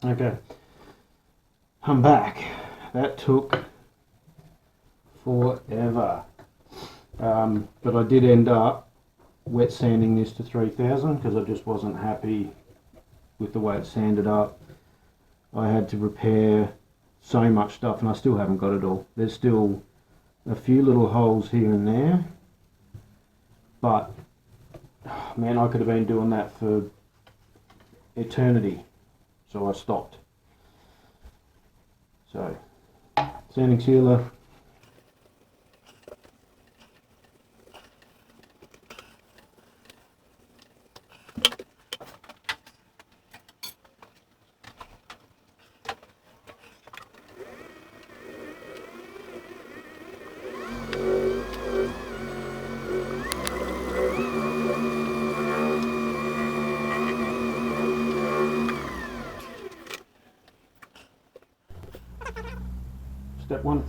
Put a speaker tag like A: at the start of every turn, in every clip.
A: Okay, I'm back. That took forever, but I did end up wet sanding this to 3000 because I just wasn't happy with the way it sanded up. I had to repair so much stuff and I still haven't got it all. There's still a few little holes here and there, but man, I could have been doing that for eternity, so I stopped. So sanding sealer, step one.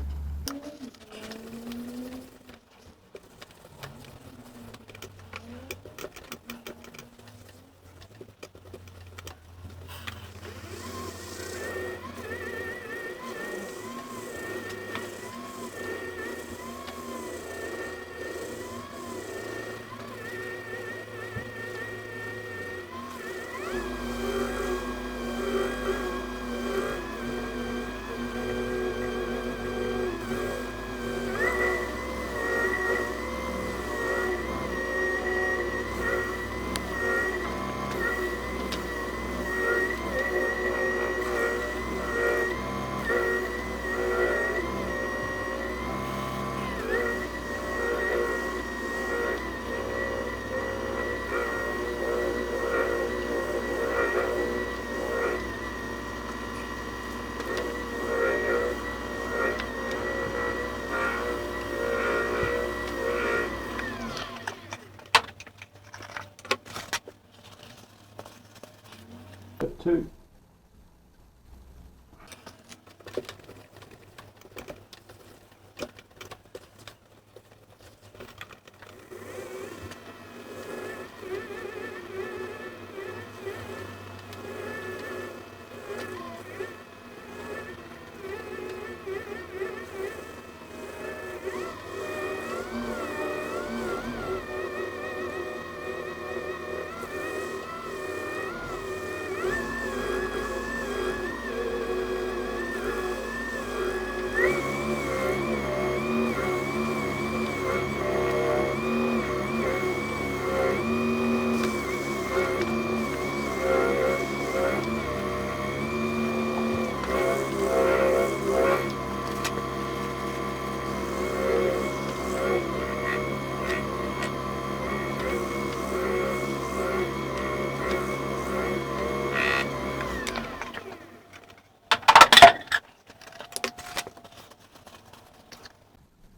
A: Step two.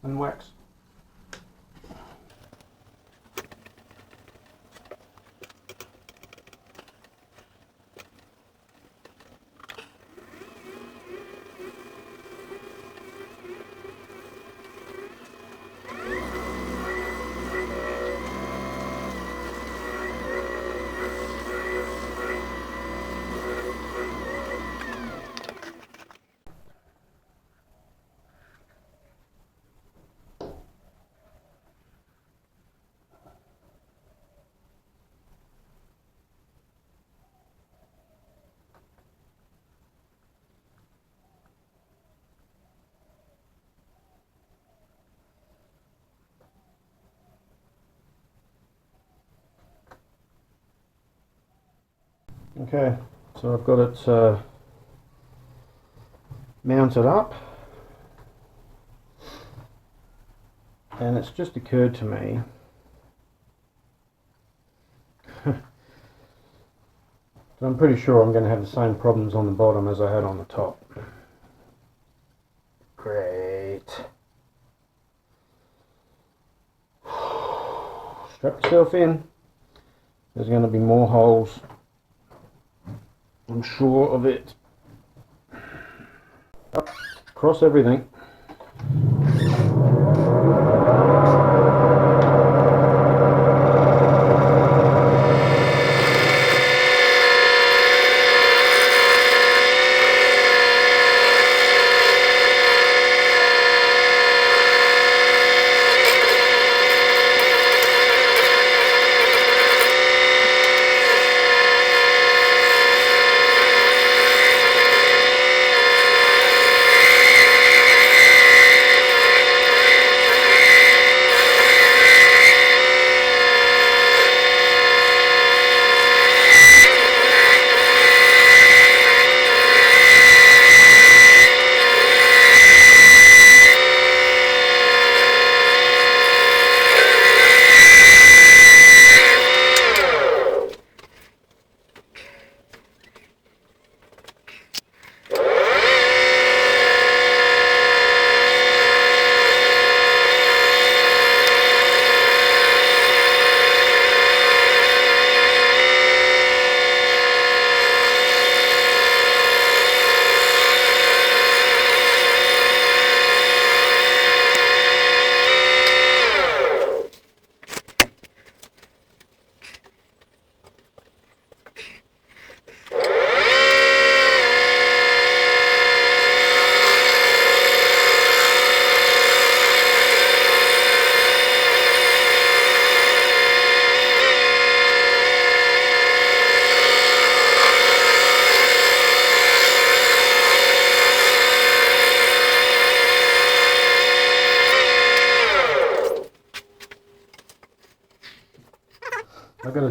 A: And wax. Okay, so I've got it mounted up, and it's just occurred to me that I'm pretty sure I'm going to have the same problems on the bottom as I had on the top. Great. Strap yourself in. There's going to be more holes, I'm sure of it. Up, cross everything.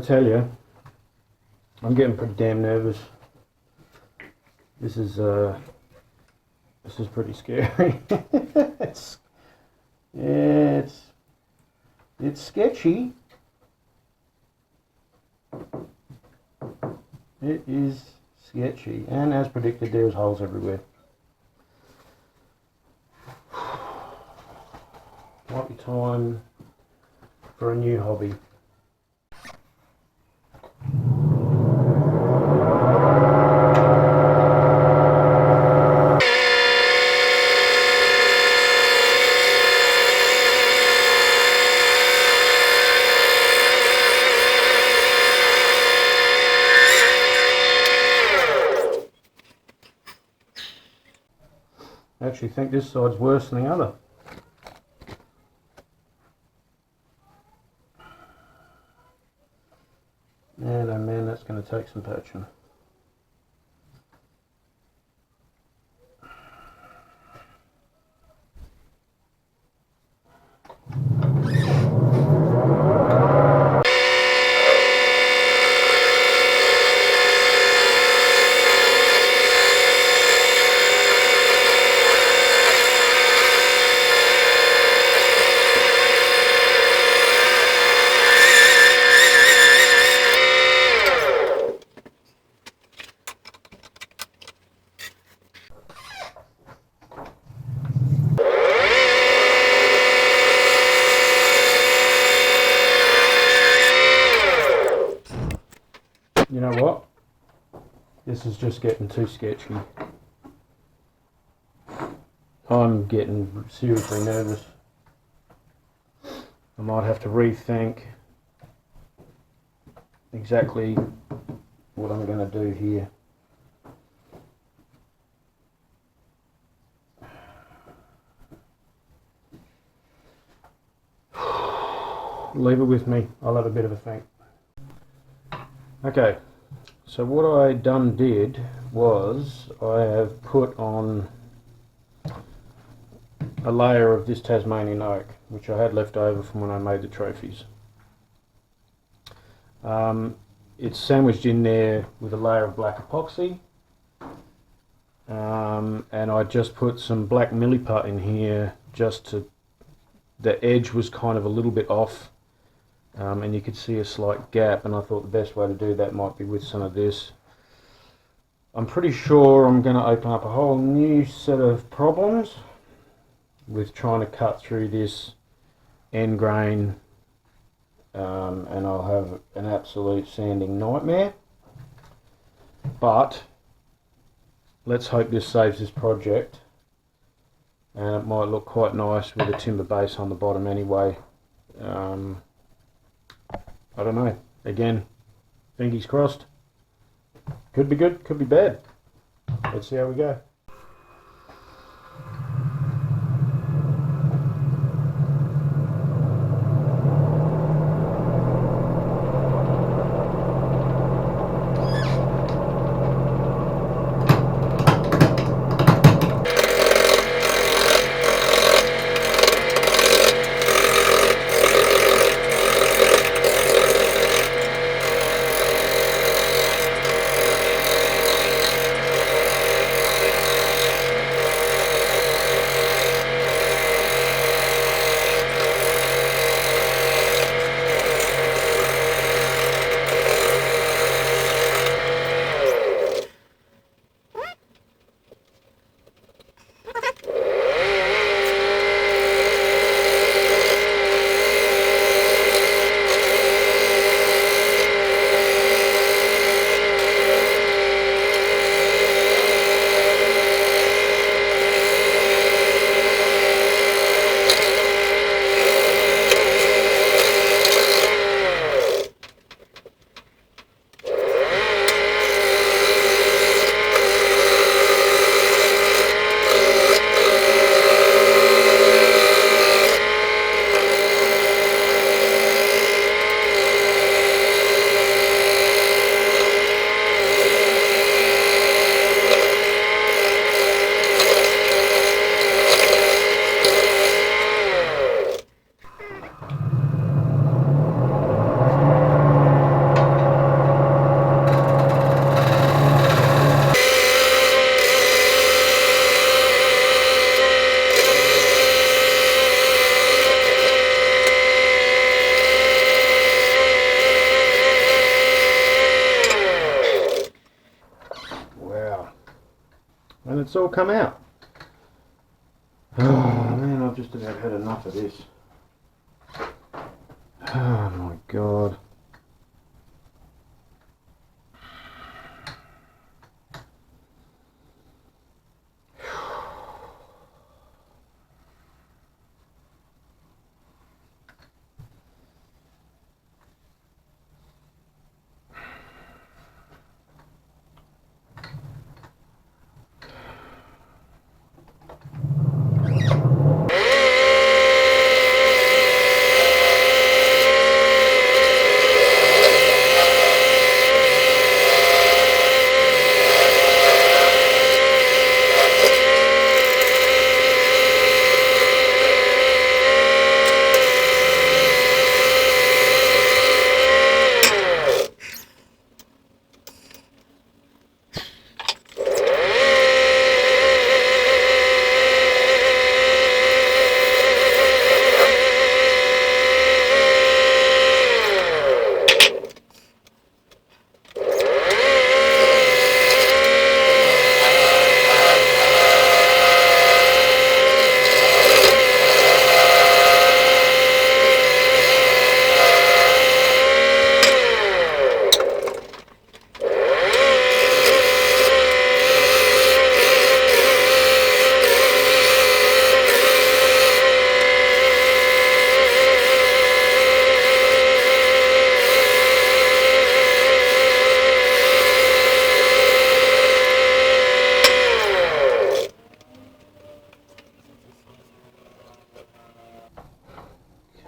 A: tell you, I'm getting pretty damn nervous. This is pretty scary. It's sketchy. It is sketchy, and as predicted, there's holes everywhere. Might be time for a new hobby. I actually think this side's worse than the other. And oh man, that's going to take some patching. You know what? This is just getting too sketchy. I'm getting seriously nervous. I might have to rethink exactly what I'm going to do here. Leave it with me. I'll have a bit of a think. Okay, so what I did was I have put on a layer of this Tasmanian oak, which I had left over from when I made the trophies. It's sandwiched in there with a layer of black epoxy, and I just put some black milliput in here just to, the edge was kind of a little bit off. And you could see a slight gap, and I thought the best way to do that might be with some of this. I'm pretty sure I'm going to open up a whole new set of problems with trying to cut through this end grain, and I'll have an absolute sanding nightmare. But let's hope this saves this project, and it might look quite nice with a timber base on the bottom anyway. I don't know. Again, fingers crossed. Could be good, could be bad. Let's see how we go. it's all come out. Oh man, I've just about had enough of this. Oh my god.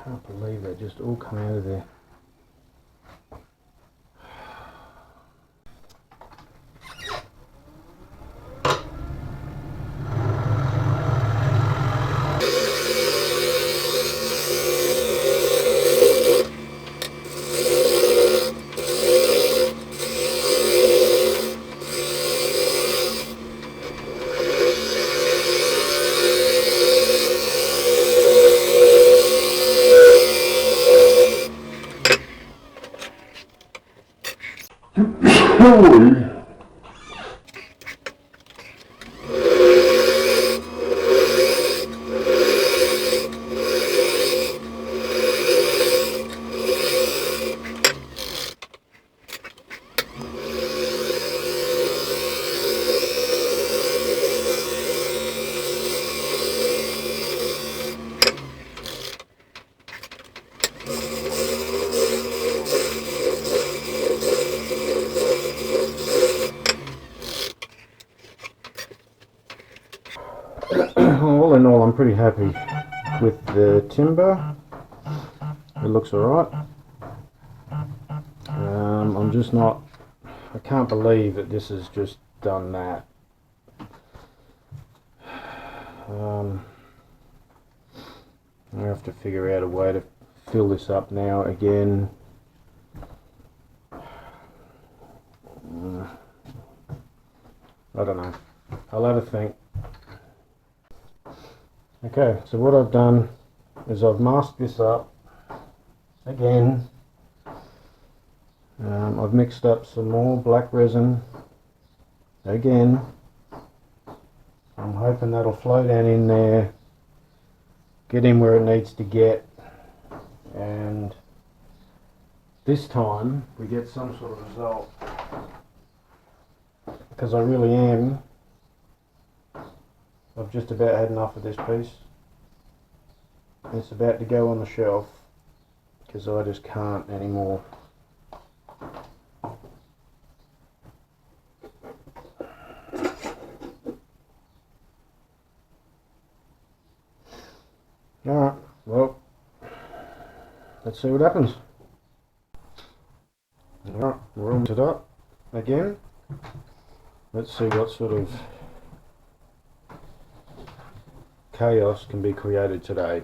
A: Can't believe they just all come out of there. All in all, I'm pretty happy with the timber. It looks alright. I'm just not, I can't believe that this has just done that. I have to figure out a way to fill this up now again. I don't know. I'll have a think. Okay, so what I've done is I've masked this up again. I've mixed up some more black resin again. I'm hoping that'll flow down in there, get in where it needs to get, and this time we get some sort of result, because I really am. I've just about had enough of this piece. It's about to go on the shelf because I just can't anymore. Alright, well, let's see what happens. Alright, we're all it up again. Let's see what sort of chaos can be created today.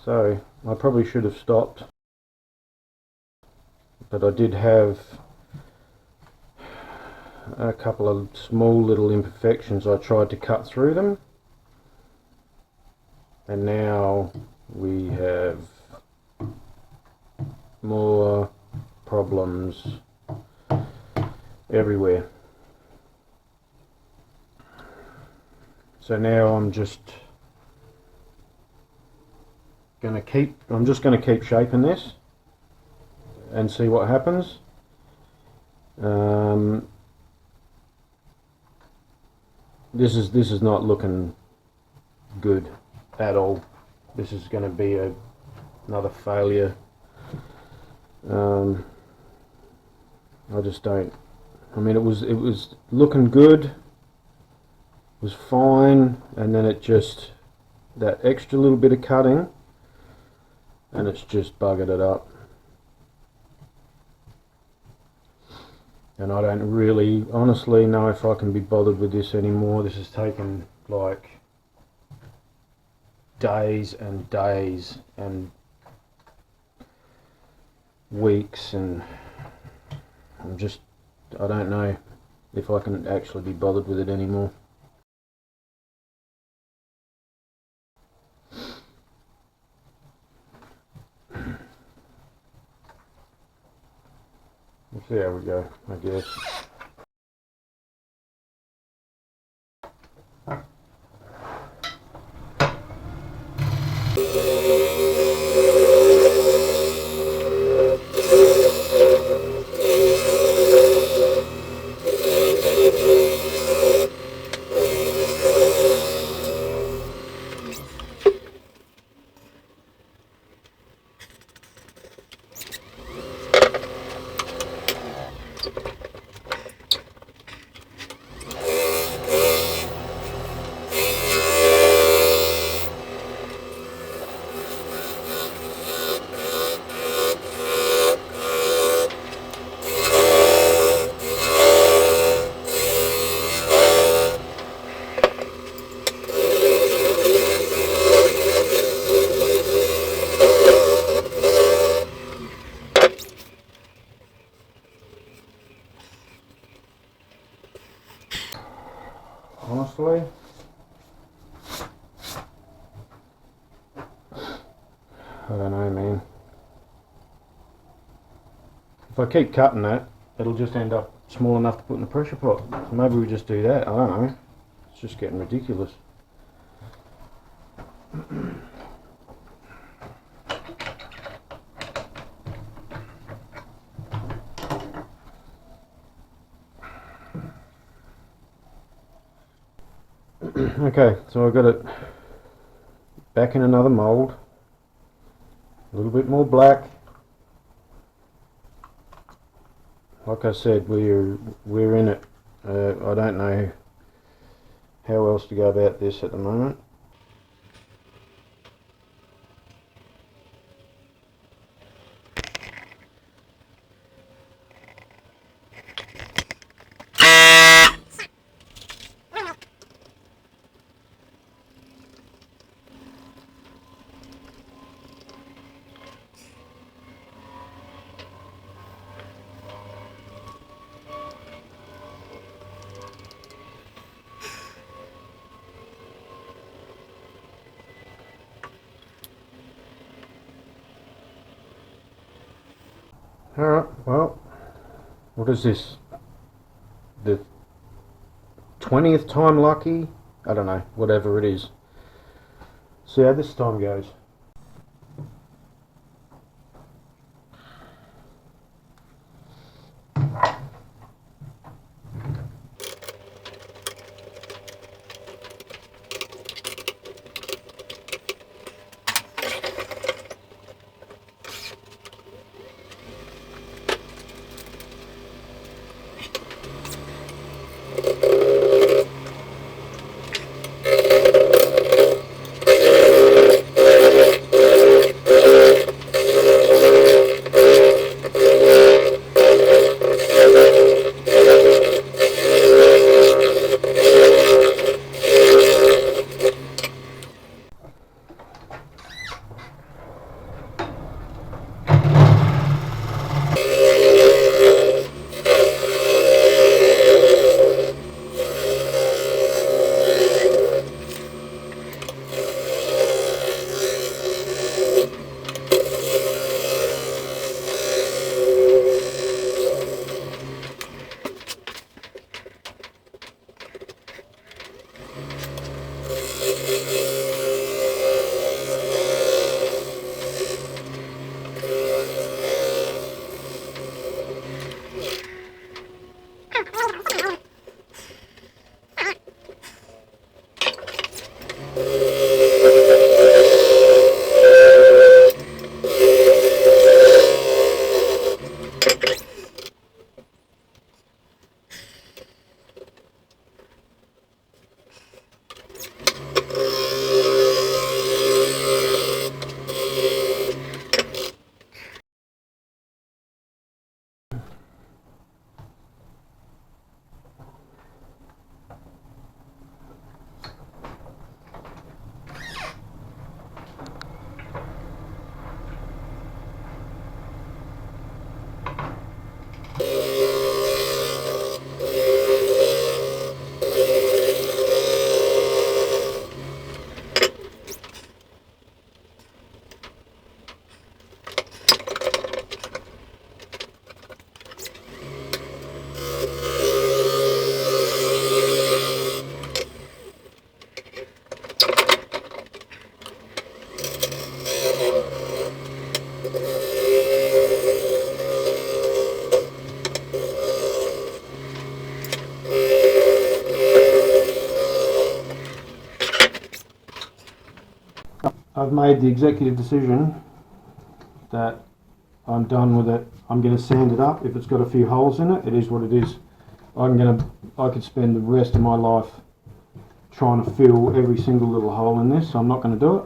A: So I probably should have stopped, but I did have a couple of small little imperfections. I tried to cut through them, and now we have more problems everywhere. So now I'm just gonna keep shaping this and see what happens. This is not looking good at all. This is going to be another failure. I just don't. I mean, it was looking good. It was fine, and then it just, that extra little bit of cutting, and it's just buggered it up. And I don't really honestly know if I can be bothered with this anymore. This has taken like days and days and weeks, and I don't know if I can actually be bothered with it anymore. We'll see how we go, I guess. Honestly, I don't know, man. If I keep cutting that, it'll just end up small enough to put in the pressure pot. So maybe we just do that. I don't know. It's just getting ridiculous. Okay, so I've got it back in another mould, a little bit more black. Like I said, we're in it. I don't know how else to go about this at the moment. Alright, well, what is this? The 20th time lucky? I don't know, whatever it is. See how this time goes. I've made the executive decision that I'm done with it. I'm going to sand it up. If it's got a few holes in it, it is what it is. I could spend the rest of my life trying to fill every single little hole in this. So I'm not going to do it.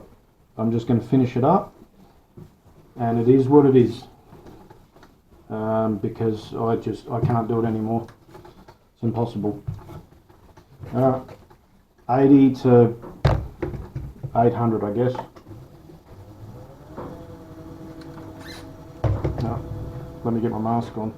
A: I'm just going to finish it up, and it is what it is. Because I can't do it anymore. It's impossible. 80 to 800, I guess. No, let me get my mask on.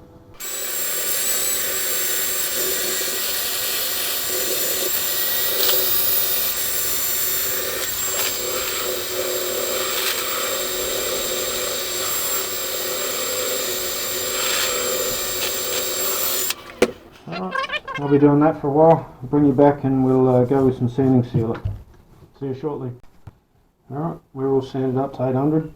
A: I'll be doing that for a while. I'll bring you back and we'll go with some sanding sealer. See you shortly. Alright, we're all sanded up to 800.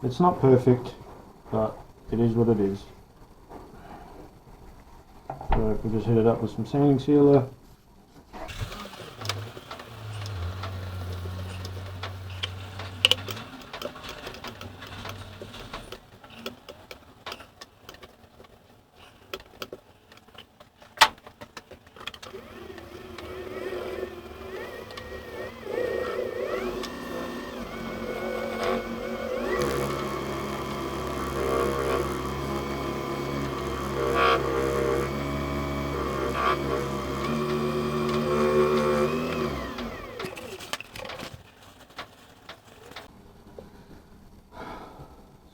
A: It's not perfect, but it is what it is. So we'll just hit it up with some sanding sealer.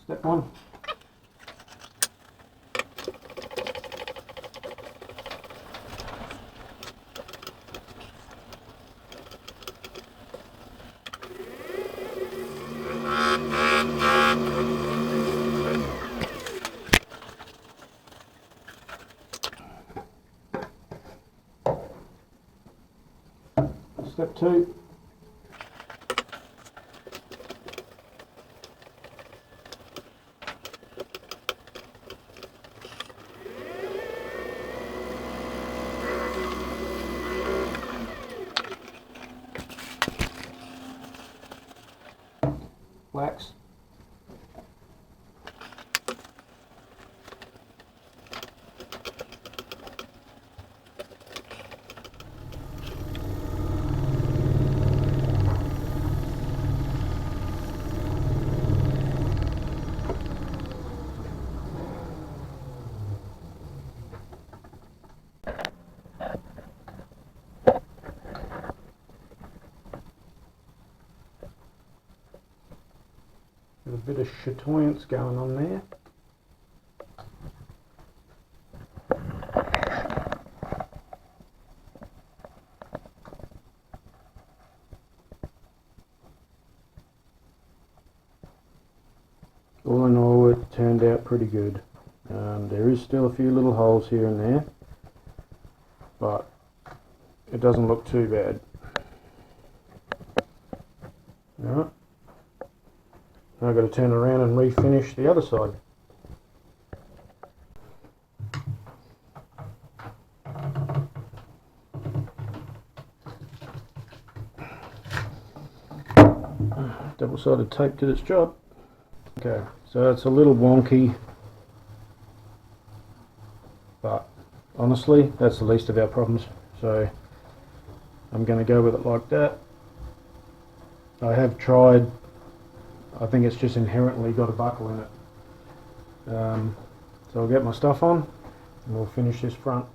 A: Step one. Step two. Wax. Got a bit of chatoyance going on there. All in all, it turned out pretty good. There is still a few little holes here and there, but it doesn't look too bad. Alright, now I've got to turn around and refinish the other side. Double-sided tape did its job. Okay, so it's a little wonky, but honestly that's the least of our problems, so I'm going to go with it like that. I have tried, I think it's just inherently got a buckle in it. So I'll get my stuff on and we'll finish this front.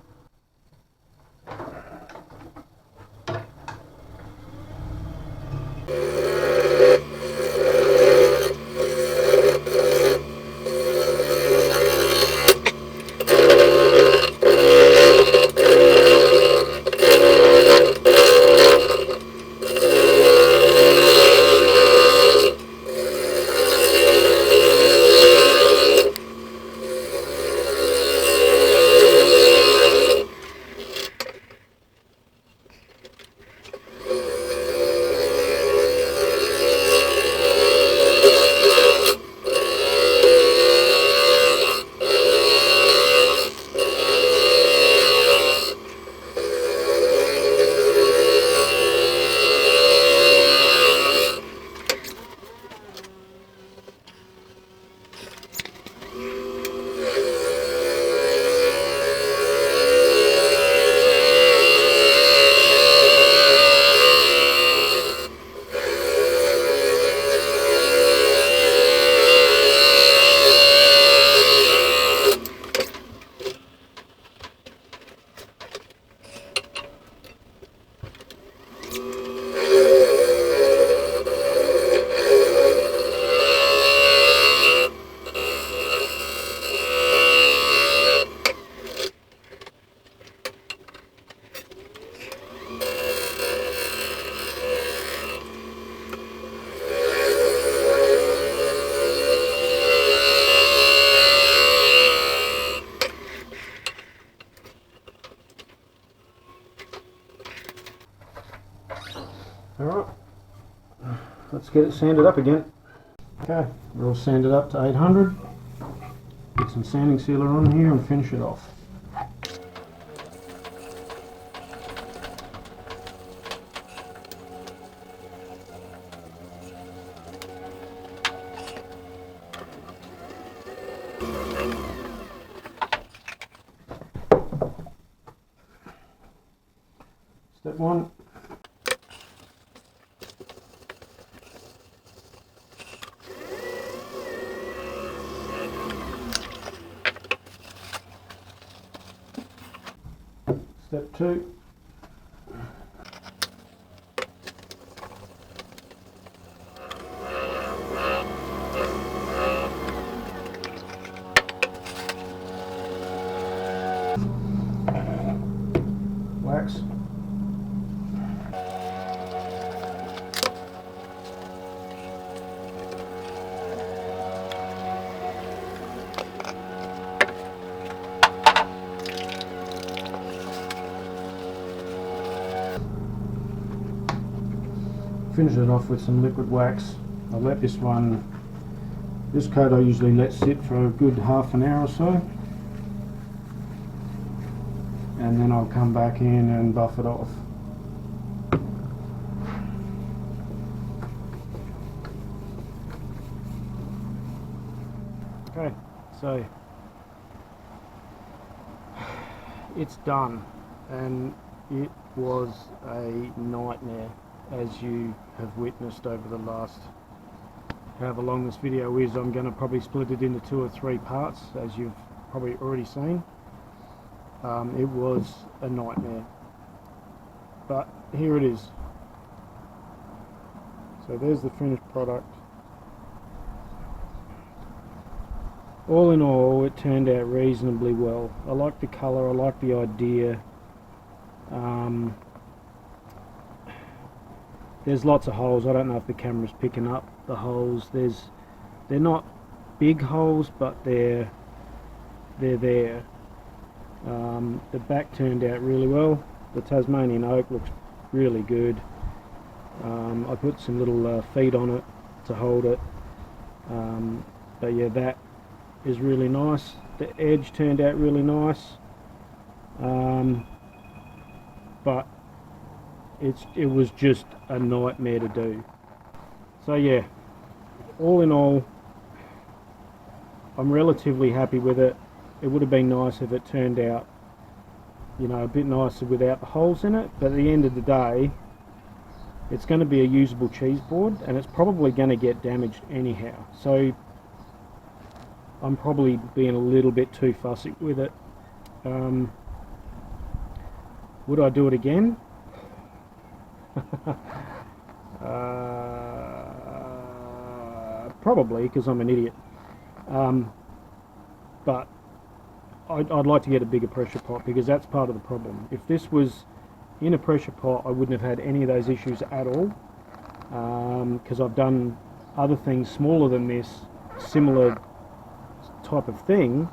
A: Alright, let's get it sanded up again. Okay, we're all sanded up to 800. Get some sanding sealer on here and finish it off. Step one. Step two. Wax. Finish it off with some liquid wax. I let this coat I usually let sit for a good half an hour or so, and then I'll come back in and buff it off. Okay, so it's done, and it was a nightmare, as you have witnessed over the last however long this video is. I'm going to probably split it into 2 or 3 parts, as you've probably already seen. It was a nightmare, but here it is. So there's the finished product. All in all, it turned out reasonably well. I like the colour, I like the idea. There's lots of holes. I don't know if the camera's picking up the holes. They're not big holes, but they're there. The back turned out really well. The Tasmanian oak looks really good. I put some little feet on it to hold it, but yeah, that is really nice. The edge turned out really nice, but it was just a nightmare to do. So yeah, all in all, I'm relatively happy with it. It would have been nice if it turned out, you know, a bit nicer without the holes in it, but at the end of the day, it's going to be a usable cheese board, and it's probably going to get damaged anyhow. So I'm probably being a little bit too fussy with it. Would I do it again? Probably, because I'm an idiot. But I'd like to get a bigger pressure pot, because that's part of the problem. If this was in a pressure pot, I wouldn't have had any of those issues at all, because I've done other things smaller than this, similar type of thing,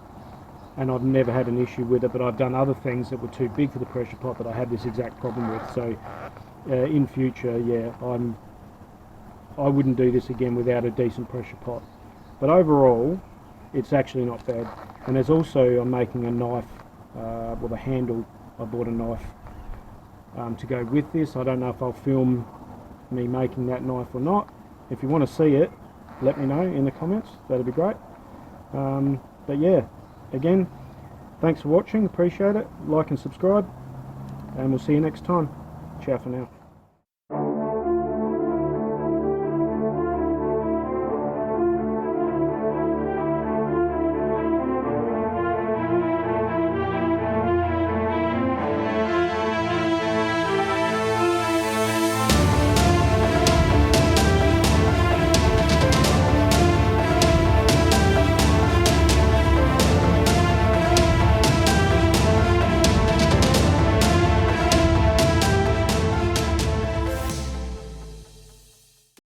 A: and I've never had an issue with it. But I've done other things that were too big for the pressure pot that I had this exact problem with. So in future, yeah, I wouldn't do this again without a decent pressure pot. But overall, it's actually not bad. And there's also, I'm making a knife with a handle. I bought a knife to go with this. I don't know if I'll film me making that knife or not. If you want to see it, let me know in the comments. That'd be great. But yeah, again, thanks for watching. Appreciate it. Like and subscribe, and we'll see you next time. Ciao for now.